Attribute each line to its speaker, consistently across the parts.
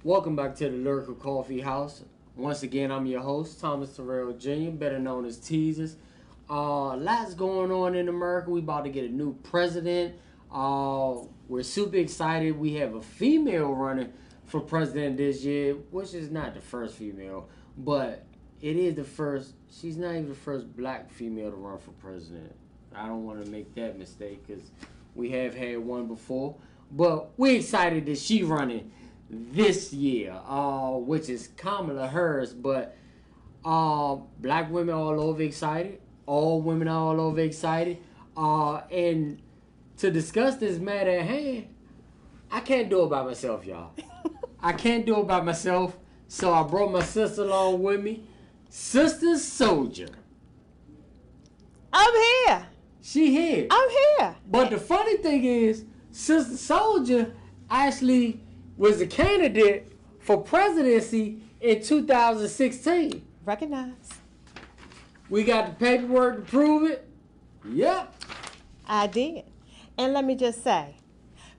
Speaker 1: Welcome back to the Lyrical Coffee House. Once again, I'm your host, Thomas Terrell Jr., better known as Teasers. Lots going on in America. We about to get a new president. We're super excited. We have a female running for president this year, which is not the first female, but it is the first. She's not even the first black female to run for president. I don't want to make that mistake because we have had one before. But we're excited that she's running this year, which is Kamala Harris. But black women all over excited. All women all over excited. And to discuss this matter at hand, I can't do it by myself, y'all. I can't do it by myself. So I brought my sister along with me. SISTAH Soldier.
Speaker 2: I'm here.
Speaker 1: She here.
Speaker 2: I'm here.
Speaker 1: But the funny thing is, SISTAH Soldier actually was a candidate for presidency in 2016.
Speaker 2: Recognize.
Speaker 1: We got the paperwork to prove it. Yep.
Speaker 2: I did. And let me just say,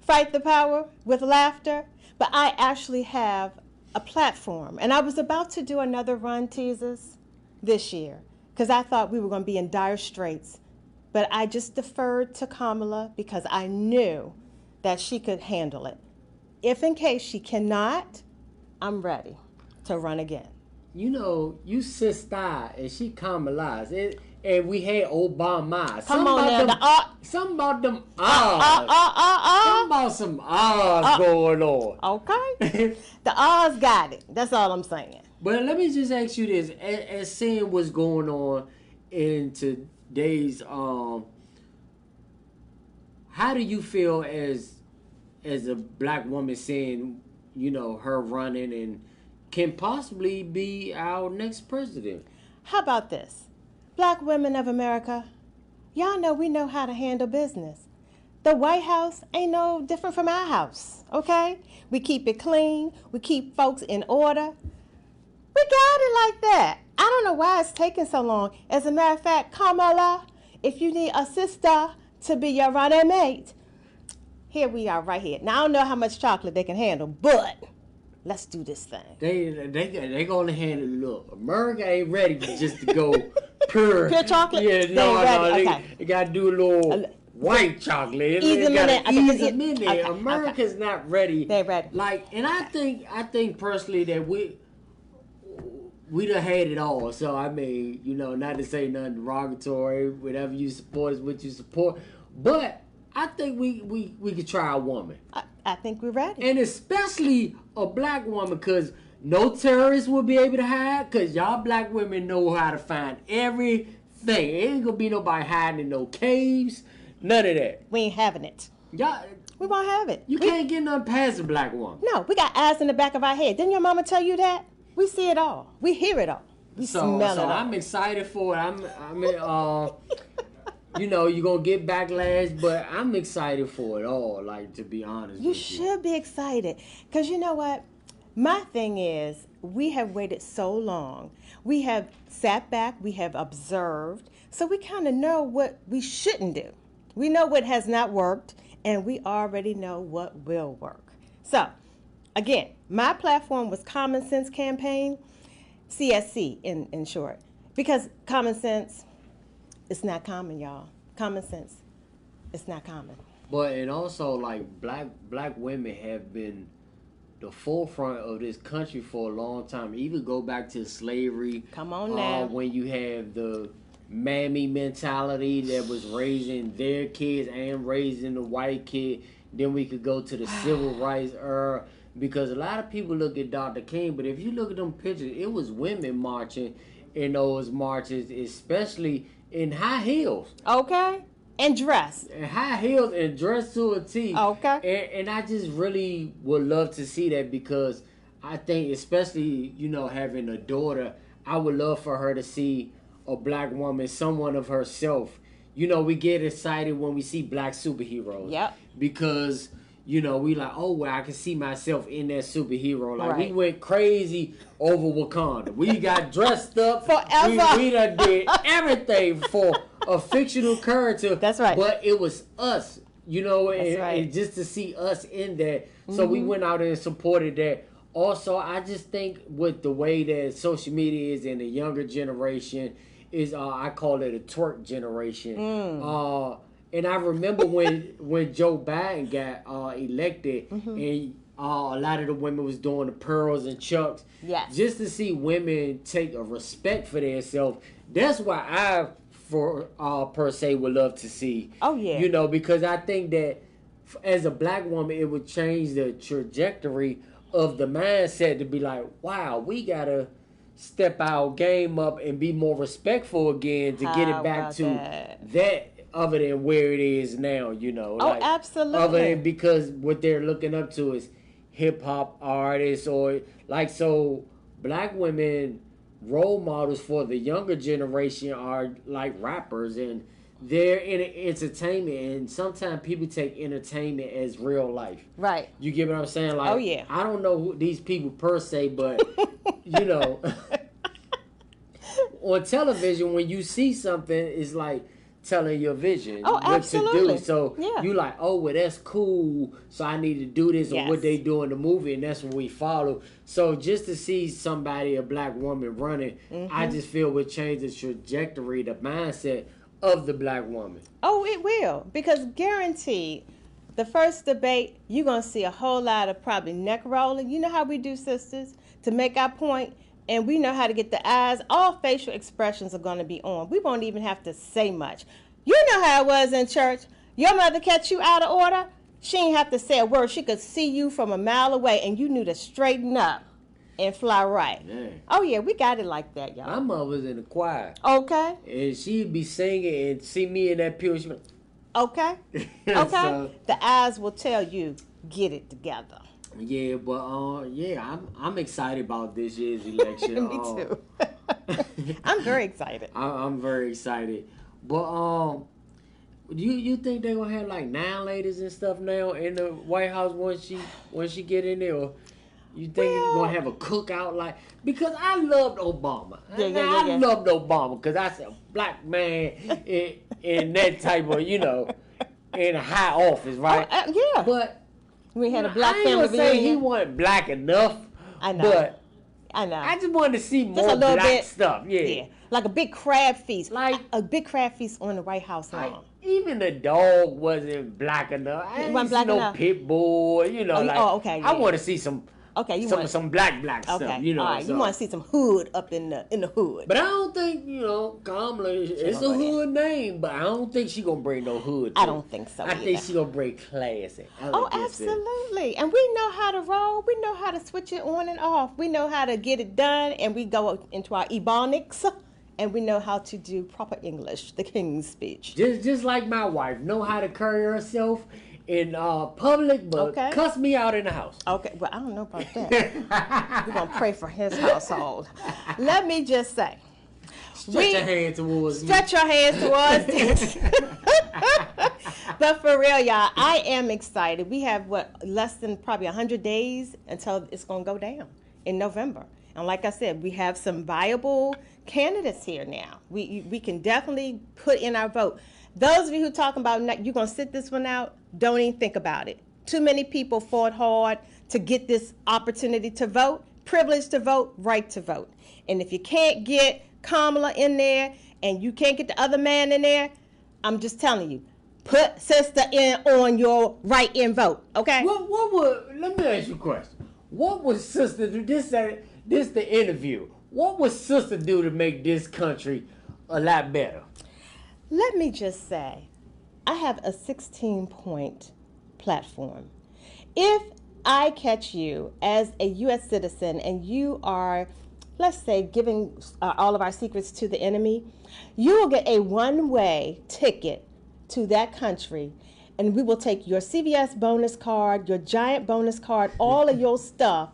Speaker 2: fight the power with laughter, but I actually have a platform. And I was about to do another run, Teasers, this year, because I thought we were going to be in dire straits. But I just deferred to Kamala because I knew that she could handle it. If in case she cannot, I'm ready to run again.
Speaker 1: You know, you SISTAH and she Kamala. And we had Obama.
Speaker 2: Come on now.
Speaker 1: Something about them Something about some Oz going on.
Speaker 2: Okay. The Oz got it. That's all I'm saying.
Speaker 1: But let me just ask you this. As seeing what's going on in today's, how do you feel as a black woman seeing, you know, her running and can possibly be our next president?
Speaker 2: How about this? Black women of America, y'all know we know how to handle business. The White House ain't no different from our house, okay? We keep it clean. We keep folks in order. We got it like that. I don't know why it's taking so long. As a matter of fact, Kamala, if you need a sister to be your running mate, here we are right here. Now, I don't know how much chocolate they can handle, but let's do this thing.
Speaker 1: They gonna handle it. Look, America ain't ready just to go pure.
Speaker 2: Pure chocolate?
Speaker 1: Yeah, no. They gotta do a little white chocolate.
Speaker 2: Ease them in there.
Speaker 1: America's not ready.
Speaker 2: They're ready.
Speaker 1: And I think personally that we done had it all. So I mean, you know, not to say nothing derogatory. Whatever you support is what you support. But I think we could try a woman.
Speaker 2: I think we're ready.
Speaker 1: And especially a black woman, because no terrorists will be able to hide, because y'all black women know how to find everything. Ain't gonna be nobody hiding in no caves. None of that.
Speaker 2: We ain't having it.
Speaker 1: Y'all,
Speaker 2: we won't have it.
Speaker 1: You can't get nothing past a black woman.
Speaker 2: No, we got eyes in the back of our head. Didn't your mama tell you that? We see it all. We hear it all. We smell it all.
Speaker 1: I'm excited for it. You know, you're going to get backlash, but I'm excited for it all, like, to be honest with you.
Speaker 2: You should be excited. Because you know what? My thing is, we have waited so long. We have sat back. We have observed. So we kind of know what we shouldn't do. We know what has not worked, and we already know what will work. So, again, my platform was Common Sense Campaign, CSC in short. Because common sense, it's not common, y'all. Common sense, it's not common.
Speaker 1: But and also, like, black women have been the forefront of this country for a long time. Even go back to slavery.
Speaker 2: Come on now.
Speaker 1: When you have the mammy mentality that was raising their kids and raising the white kid. Then we could go to the civil rights era. Because a lot of people look at Dr. King, but if you look at them pictures, it was women marching in those marches, especially in high heels.
Speaker 2: Okay. And dress.
Speaker 1: And high heels and dress to a T.
Speaker 2: Okay.
Speaker 1: And I just really would love to see that, because I think, especially, you know, having a daughter, I would love for her to see a black woman, someone of herself. You know, we get excited when we see black superheroes.
Speaker 2: Yep.
Speaker 1: Because, you know, we like, oh, well, I can see myself in that superhero. Like,
Speaker 2: right.
Speaker 1: We went crazy over Wakanda. We got dressed up.
Speaker 2: Forever.
Speaker 1: We done did everything for a fictional character.
Speaker 2: That's right.
Speaker 1: But it was us, you know,
Speaker 2: and
Speaker 1: just to see us in that. So we went out and supported that also, I just think with the way that social media is in the younger generation, is I call it a twerk generation. And I remember when Joe Biden got elected, and a lot of the women was doing the pearls and chucks.
Speaker 2: Yes.
Speaker 1: Just to see women take a respect for themselves. That's why I, for per se, would love to see.
Speaker 2: Oh yeah.
Speaker 1: You know, because I think that as a black woman, it would change the trajectory of the mindset to be like, wow, we gotta step our game up and be more respectful again to get it back to that other than where it is now, you know.
Speaker 2: Oh, like, absolutely.
Speaker 1: Other than because what they're looking up to is hip hop artists or like, so black women role models for the younger generation are like rappers, and they're in entertainment, and sometimes people take entertainment as real life.
Speaker 2: Right.
Speaker 1: You get what I'm saying? Like,
Speaker 2: oh yeah.
Speaker 1: I don't know who these people per se, but you know, on television when you see something, it's like telling your vision, what to do. So you like, oh, well, that's cool. So I need to do this, or what they do in the movie, and that's what we follow. So just to see somebody, a black woman running, I just feel would change the trajectory, the mindset of the black woman.
Speaker 2: Oh, it will, because guaranteed, the first debate, you're gonna see a whole lot of probably neck rolling. You know how we do, sisters, to make our point. And we know how to get the eyes. All facial expressions are going to be on. We won't even have to say much. You know how it was in church. Your mother catch you out of order. She didn't have to say a word. She could see you from a mile away, and you knew to straighten up and fly right.
Speaker 1: Man.
Speaker 2: Oh, yeah, we got it like that, y'all.
Speaker 1: My mother was in the choir.
Speaker 2: Okay.
Speaker 1: And she'd be singing and see me in that pew. She'd be like,
Speaker 2: okay. Okay. So, the eyes will tell you, get it together.
Speaker 1: Yeah, but I'm excited about this year's election.
Speaker 2: Me too. I'm very excited.
Speaker 1: I'm very excited. But you think they're gonna have like 9 ladies and stuff now in the White House once she get in there? Or you think you're gonna have a cookout like? Because I loved Obama. I loved Obama because I said black man in that type of, you know, in a high office, right?
Speaker 2: Yeah.
Speaker 1: But
Speaker 2: we had a black family reunion.
Speaker 1: Say he wasn't black enough.
Speaker 2: I know.
Speaker 1: But
Speaker 2: I know.
Speaker 1: I just wanted to see more black stuff. Yeah.
Speaker 2: Like a big crab feast. Like a big crab feast on the White House lawn.
Speaker 1: Even the dog wasn't black enough. I ain't see no pit bull. You know, I want to see some.
Speaker 2: Okay,
Speaker 1: some black stuff, you know.
Speaker 2: All right, you want to see some hood up in the hood.
Speaker 1: But I don't think, you know, Kamala, it's a hood name, but I don't think she going to bring no hood.
Speaker 2: I don't think so
Speaker 1: I think she going to bring classy.
Speaker 2: Oh, absolutely. And we know how to roll. We know how to switch it on and off. We know how to get it done, and we go into our ebonics, and we know how to do proper English, the King's speech.
Speaker 1: Just like my wife, know how to carry herself in public, but cuss me out in the house.
Speaker 2: Okay, well, I don't know about that. We're going to pray for his household. Let me just say.
Speaker 1: Stretch your hand towards me.
Speaker 2: Stretch your hands towards this. But for real, y'all, I am excited. We have, less than probably 100 days until it's going to go down in November. And like I said, we have some viable candidates here now. We can definitely put in our vote. Those of you who talking about you're going to sit this one out, don't even think about it. Too many people fought hard to get this opportunity to vote, privilege to vote, right to vote. And if you can't get Kamala in there and you can't get the other man in there, I'm just telling you, put sister in on your write-in vote, okay?
Speaker 1: Let me ask you a question. What would sister do? This the interview. What would sister do to make this country a lot better?
Speaker 2: Let me just say, I have a 16-point platform. If I catch you as a U.S. citizen and you are, let's say, giving all of our secrets to the enemy, you will get a one-way ticket to that country, and we will take your CVS bonus card, your giant bonus card, all of your stuff,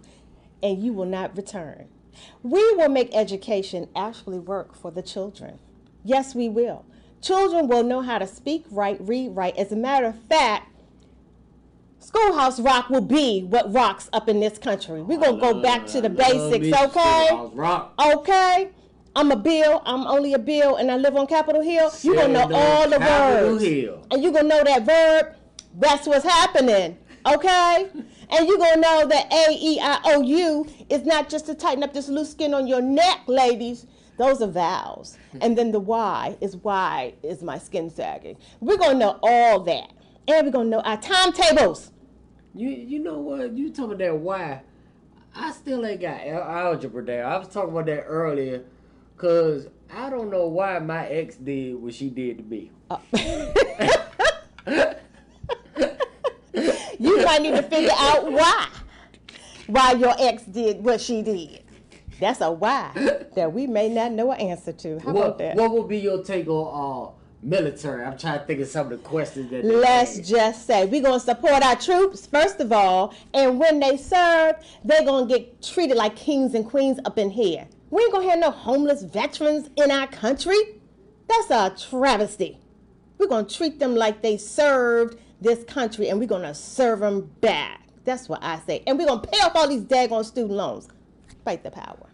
Speaker 2: and you will not return. We will make education actually work for the children. Yes, we will. Children will know how to speak right, read right. As a matter of fact, Schoolhouse Rock will be what rocks up in this country. We're going to go back to the basics, okay?
Speaker 1: Schoolhouse Rock.
Speaker 2: Okay? I'm only a Bill, and I live on Capitol Hill. You're going to know all the verbs. And you're going to know that verb, that's what's happening, okay? And you're going to know that A-E-I-O-U is not just to tighten up this loose skin on your neck, ladies. Those are vowels. And then the why is my skin sagging. We're going to know all that. And we're going to know our timetables.
Speaker 1: You know what? You talking about that why. I still ain't got algebra there. I was talking about that earlier because I don't know why my ex did what she did to me.
Speaker 2: You might need to figure out why your ex did what she did. That's a why that we may not know an answer to. How about that?
Speaker 1: What would be your take on military? I'm trying to think of some of the questions that
Speaker 2: Let's just say we're going to support our troops, first of all, and when they serve, they're going to get treated like kings and queens up in here. We ain't going to have no homeless veterans in our country. That's a travesty. We're going to treat them like they served this country, and we're going to serve them back. That's what I say. And we're going to pay off all these daggone student loans. Fight the power.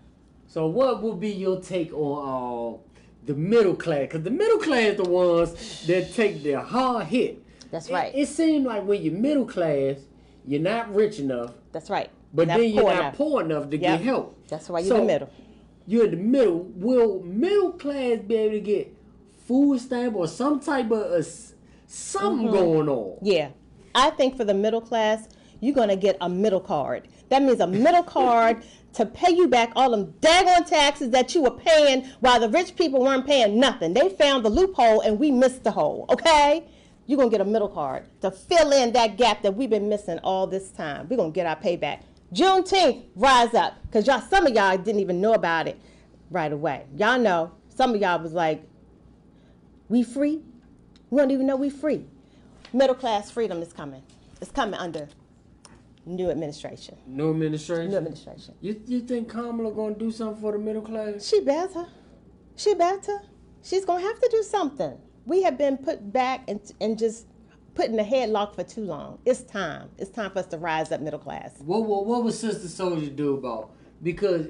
Speaker 1: So what would be your take on the middle class? Because the middle class are the ones that take the hard hit.
Speaker 2: That's right.
Speaker 1: It seems like when you're middle class, you're not rich enough.
Speaker 2: That's right.
Speaker 1: But then you're not poor enough to get help.
Speaker 2: That's why you're in the middle.
Speaker 1: You're in the middle. Will middle class be able to get food stamp or some type of something going on?
Speaker 2: Yeah. I think for the middle class, you're going to get a middle card. That means a middle card to pay you back all them daggone taxes that you were paying while the rich people weren't paying nothing. They found the loophole and we missed the hole, okay? You're going to get a middle card to fill in that gap that we've been missing all this time. We're going to get our payback. Juneteenth, rise up. Because some of y'all didn't even know about it right away. Y'all know. Some of y'all was like, we free? We don't even know we free. Middle class freedom is coming. It's coming under new administration.
Speaker 1: New administration?
Speaker 2: New administration.
Speaker 1: You think Kamala going to do something for the middle class?
Speaker 2: She better. She better. She's going to have to do something. We have been put back and just put in a headlock for too long. It's time. It's time for us to rise up middle class.
Speaker 1: What would SISTAH Soldier do about? Because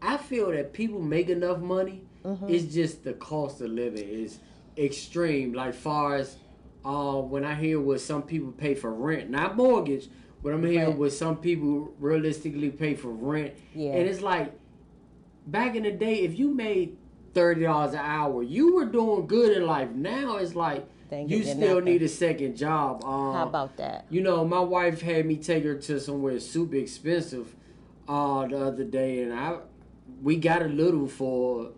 Speaker 1: I feel that people make enough money. It's just the cost of living is extreme. Like far as when I hear what some people pay for rent, not mortgage, but I'm hearing what some people realistically pay for rent.
Speaker 2: Yeah.
Speaker 1: And it's like back in the day, if you made $30 an hour, you were doing good in life. Now it's like you still need a second job.
Speaker 2: How about that?
Speaker 1: You know, my wife had me take her to somewhere super expensive the other day, and we got a little for,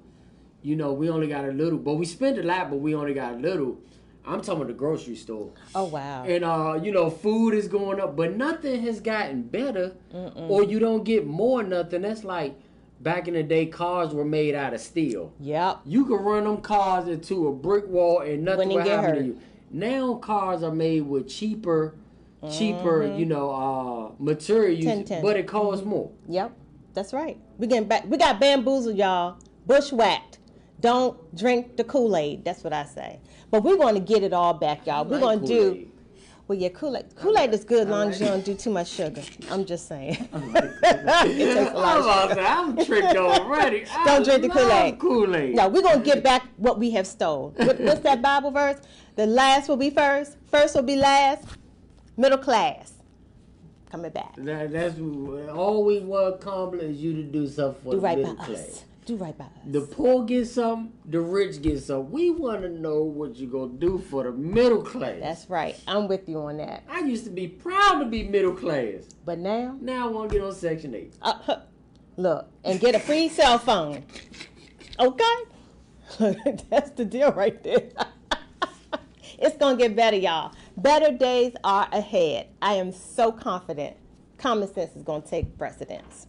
Speaker 1: you know, we only got a little, but we spent a lot, but we only got a little. I'm talking about the grocery store.
Speaker 2: Oh, wow.
Speaker 1: And, you know, food is going up, but nothing has gotten better, or you don't get more nothing. That's like back in the day, cars were made out of steel.
Speaker 2: Yep.
Speaker 1: You could run them cars into a brick wall and nothing would happen to you. Now cars are made with cheaper, you know, materials, but it costs more.
Speaker 2: Yep, that's right. We got bamboozled, y'all. Bushwhacked. Don't drink the Kool-Aid. That's what I say. But we're going to get it all back, y'all. We're going to do. Well, yeah, Kool-Aid. Kool-Aid is good as long as you don't do too much sugar. I'm just saying. It takes a lot of sugar.
Speaker 1: I'm tricked already.
Speaker 2: Don't drink the Kool-Aid.
Speaker 1: Kool-Aid.
Speaker 2: No, we're going to get back what we have stole. What's that Bible verse? The last will be first. First will be last. Middle class. Coming back.
Speaker 1: That's all we want, Kamala, is you to do something for the middle class.
Speaker 2: Do right by us.
Speaker 1: The poor get something, the rich get something. We want to know what you're going to do for the middle class.
Speaker 2: That's right. I'm with you on that.
Speaker 1: I used to be proud to be middle class.
Speaker 2: But now?
Speaker 1: Now I want to get on Section 8.
Speaker 2: Look, and get a free cell phone. Okay? That's the deal right there. It's going to get better, y'all. Better days are ahead. I am so confident. Common sense is going to take precedence.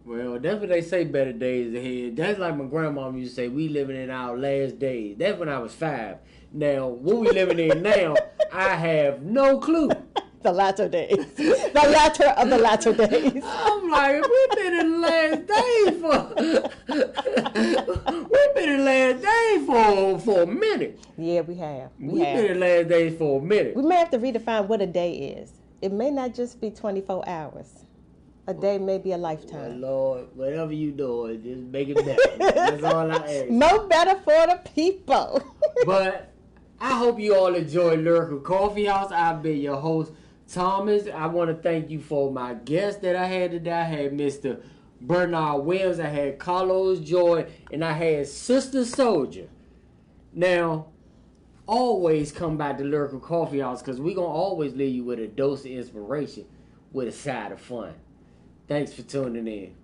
Speaker 1: Well, that's what they say, better days ahead. That's like my grandma used to say, we living in our last days. That's when I was 5. Now, what we living in now, I have no clue.
Speaker 2: The latter days. The latter of the latter days.
Speaker 1: I'm like, we've been in the last days we've been in the last days for a minute.
Speaker 2: Yeah, we have.
Speaker 1: We've been in the last days for a minute.
Speaker 2: We may have to redefine what a day is. It may not just be 24 hours. A day may be a lifetime.
Speaker 1: Well, Lord, whatever you do, just make it better. That's all I ask.
Speaker 2: More better for the people.
Speaker 1: But I hope you all enjoyed Lyrical Coffee House. I've been your host, Thomas, I want to thank you for my guest that I had today. I had Mr. Bernard Williams, I had Carlos Joy, and I had SISTAH Soldier. Now, always come back to Lyrical Coffee House because we're going to always leave you with a dose of inspiration with a side of fun. Thanks for tuning in.